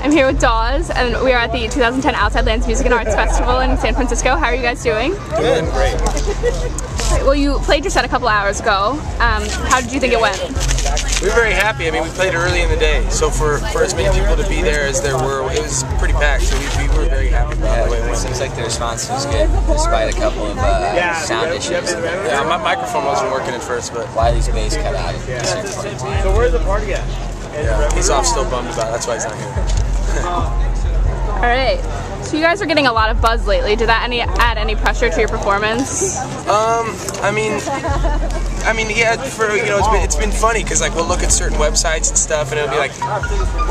I'm here with Dawes, and we are at the 2010 Outside Lands Music and Arts Festival in San Francisco. How are you guys doing? Doing great. Well, you played your set a couple hours ago. How did you think it went? We were very happy. I mean, we played early in the day, so for as many people to be there as there were, it was pretty packed, so we were very happy about the way it went. It seems like the response was good, despite a couple of sound issues. Yeah, my microphone wasn't working at first, but Wiley's bass cut out. So where's the party at? yeah, he's off still bummed about it. That's why he's not here. Alright, so you guys are getting a lot of buzz lately. Did that add any pressure to your performance? I mean, yeah. It's been funny because like we'll look at certain websites and stuff, and it'll be like,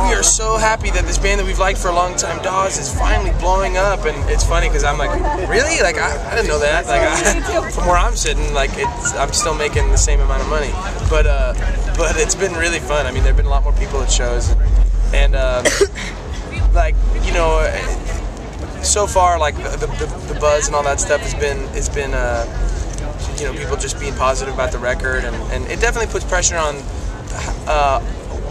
we are so happy that this band that we've liked for a long time, Dawes, is finally blowing up, and it's funny because I'm like, really? Like I didn't know that. Like from where I'm sitting, like I'm still making the same amount of money, but it's been really fun. I mean, there've been a lot more people at shows, and like so far, like the buzz and all that stuff has been people just being positive about the record, and it definitely puts pressure on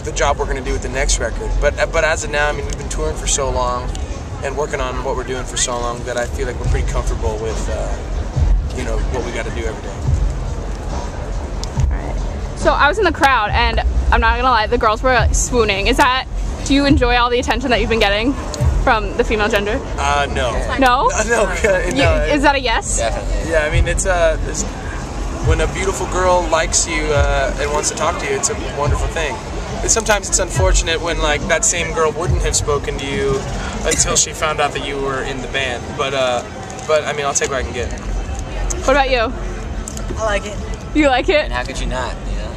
the job we're going to do with the next record. But as of now, I mean, we've been touring for so long and working on what we're doing for so long that I feel like we're pretty comfortable with what we got to do every day. Alright. So I was in the crowd, and I'm not gonna lie, the girls were like, swooning. Do you enjoy all the attention that you've been getting from the female gender? No. No? No. Is that a yes? Definitely. Yeah, I mean, it's when a beautiful girl likes you and wants to talk to you, it's a wonderful thing. But sometimes it's unfortunate when like that same girl wouldn't have spoken to you until she found out that you were in the band. But I mean, I'll take what I can get. What about you? I like it. You like it? And how could you not? You know?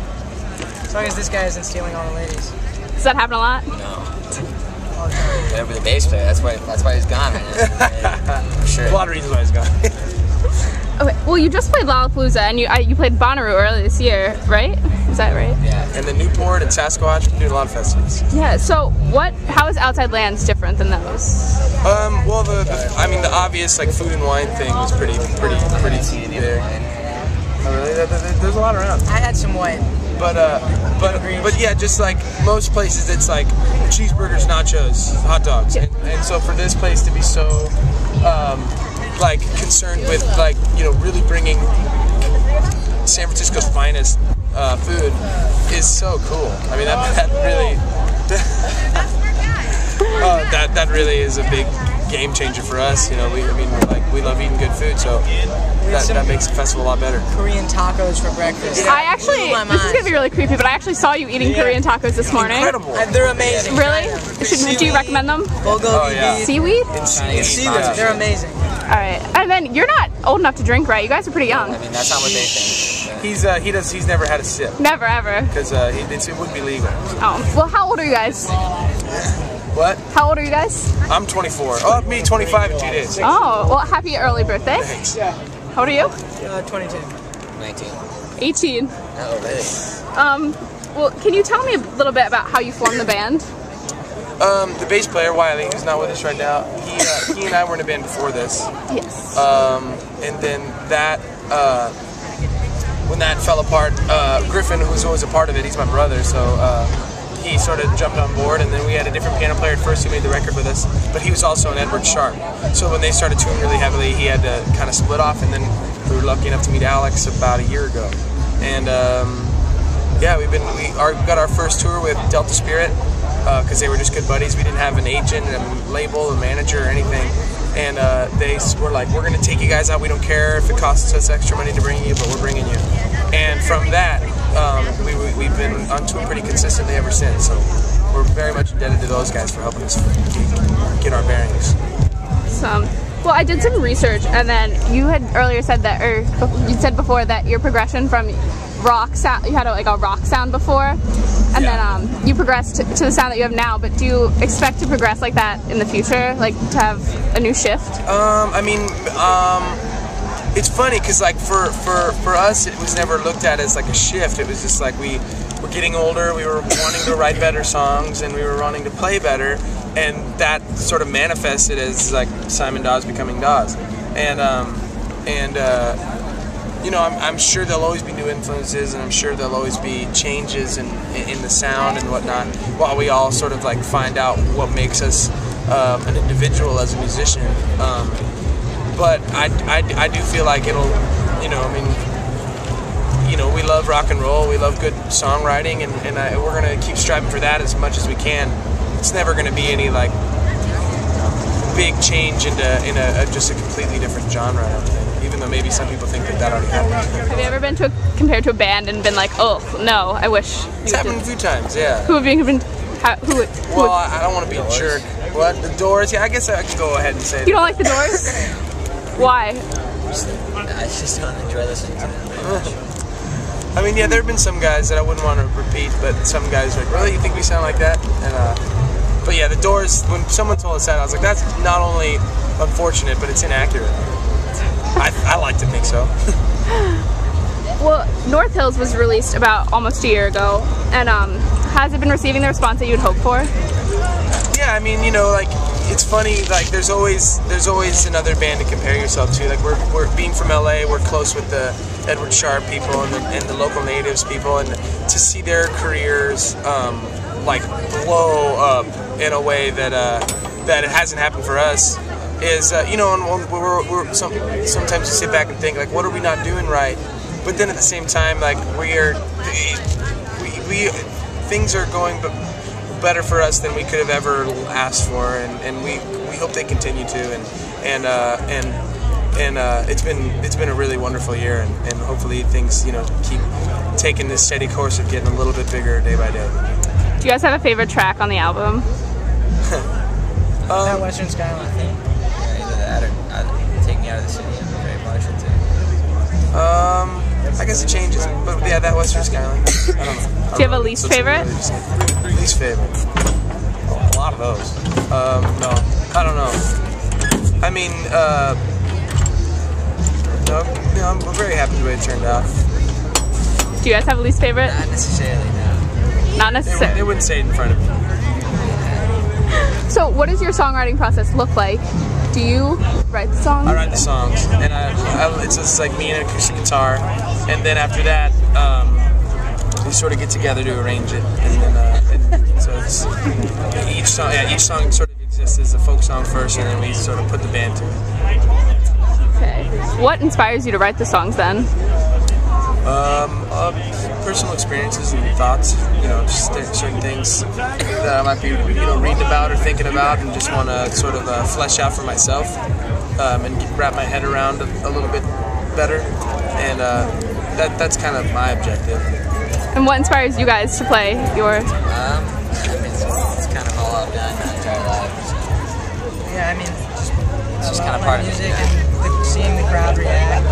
As long as this guy isn't stealing all the ladies. Does that happen a lot? No. Whatever the bass player. That's why he's gone. I'm sure. A lot of reasons why he's gone. Okay. Well, you just played Lollapalooza, and you played Bonnaroo earlier this year, right? Is that right? Yeah. And then Newport and Sasquatch, we do a lot of festivals. Yeah. So how is Outside Lands different than those? Well, I mean, the obvious like food and wine thing was pretty there. Oh, really? There's a lot around. I had some white. But yeah, just like most places, it's like cheeseburgers, nachos, hot dogs, and so for this place to be so like concerned with like really bringing San Francisco's finest food is so cool. I mean that really that really is a big game changer for us. We love eating good food, so that makes the festival a lot better. Korean tacos for breakfast. This is gonna be really creepy, but I actually saw you eating Korean tacos this morning. Incredible. They're amazing. Really? Do you recommend them? Bulgogi. Yeah. Seaweed? Seaweed. They're amazing. All right. And then you're not old enough to drink, right? You guys are pretty young. I mean, that's not what they think. He's never had a sip Never ever. because it wouldn't be legal. Oh. Well, how old are you guys? What? How old are you guys? I'm 24. Oh, me 25 in 2 days. Oh. Well, happy early birthday. Thanks. How old are you? 22. 19. 18. Oh, really? Well, can you tell me a little bit about how you formed the band? The bass player Wiley, who's not with us right now, he and I were in a band before this. Yes. And then when that fell apart, Griffin, who was always a part of it, he's my brother, so he sort of jumped on board, and then we had a different piano player at first who made the record with us, but he was also an Edward Sharp. So when they started touring really heavily, he had to kind of split off, and then we were lucky enough to meet Alex about a year ago. And yeah, we got our first tour with Delta Spirit, because they were just good buddies. We didn't have an agent, a label, a manager, or anything. And they were like, we're going to take you guys out. We don't care if it costs us extra money to bring you, but we're bringing you. And from that, we've been on tour pretty consistently ever since. So we're very much indebted to those guys for helping us get our bearings. Well, I did some research, and then you had earlier said that, or you said before that your progression from rock sound, you had a rock sound before, and then you progressed to the sound that you have now. But do you expect to progress like that in the future, like to have a new shift? I mean, it's funny because like for us, it was never looked at as like a shift. It was just like we were getting older, we were wanting to write better songs, and we were wanting to play better, and that sort of manifested as like Simon Dawes becoming Dawes, and you know, I'm sure there'll always be new influences, and I'm sure there'll always be changes in the sound and whatnot, while we all sort of like find out what makes us an individual as a musician. But I do feel like it'll, you know, I mean, you know, we love rock and roll, we love good songwriting, and we're gonna keep striving for that as much as we can. It's never gonna be any like big change into just a completely different genre, I don't think. Even though maybe some people think that already happened. Have you ever been compared to a band and been like, oh no, I wish you It's happened a few times, yeah. Who have you been? Well, I don't want to be a jerk. What? The Doors? Yeah, I guess I can go ahead and say. You don't like the Doors? Why? I just don't enjoy listening to them. I mean, yeah, there have been some guys that I wouldn't want to repeat, but some guys are like, really, you think we sound like that? And but yeah, the Doors. When someone told us that, I was like, that's not only unfortunate, but it's inaccurate. I like to think so. Well, North Hills was released about almost a year ago, and has it been receiving the response that you'd hope for? Yeah, I mean, you know, like, it's funny, like, there's always another band to compare yourself to. Like, we're being from LA, we're close with the Edward Sharp people and the local natives people, and to see their careers like blow up in a way that that it hasn't happened for us is, you know, and sometimes you sit back and think, like, what are we not doing right? But then at the same time, like, things are going better for us than we could have ever asked for, and we hope they continue to, and it's been a really wonderful year, and hopefully things, you know, keep taking this steady course of getting a little bit bigger day by day. Do you guys have a favorite track on the album? That Western Skyline. Either that or Take Me Out of the City. I'm very partial to. I guess it changes, but yeah, that Western Skyline. I don't know. Do you have a least favorite? Least favorite? Oh, a lot of those. No, I don't know. I mean, no, I'm very happy with the way it turned out. Do you guys have a least favorite? Not necessarily, no. Not necessarily. They wouldn't say it in front of me. So, what does your songwriting process look like? Do you write the songs? I write the songs, and it's just like me and an acoustic guitar, and then after that, we sort of get together to arrange it, and then so it's each song sort of exists as a folk song first, and then we sort of put the band to it. Okay. What inspires you to write the songs then? Personal experiences and thoughts, you know, just certain things that I might be, you know, reading about or thinking about, and just want to sort of flesh out for myself, and wrap my head around a little bit better, and that's kind of my objective. And what inspires you guys to play your? I mean, it's kind of all I've done my entire life. So. Yeah, I mean, It's just kind of part of music it. and seeing the crowd react.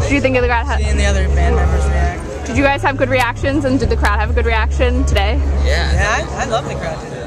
Did you think of the crowd? Seeing the other band members react. Did you guys have good reactions, and did the crowd have a good reaction today? Yeah. Yeah, I love the crowd today.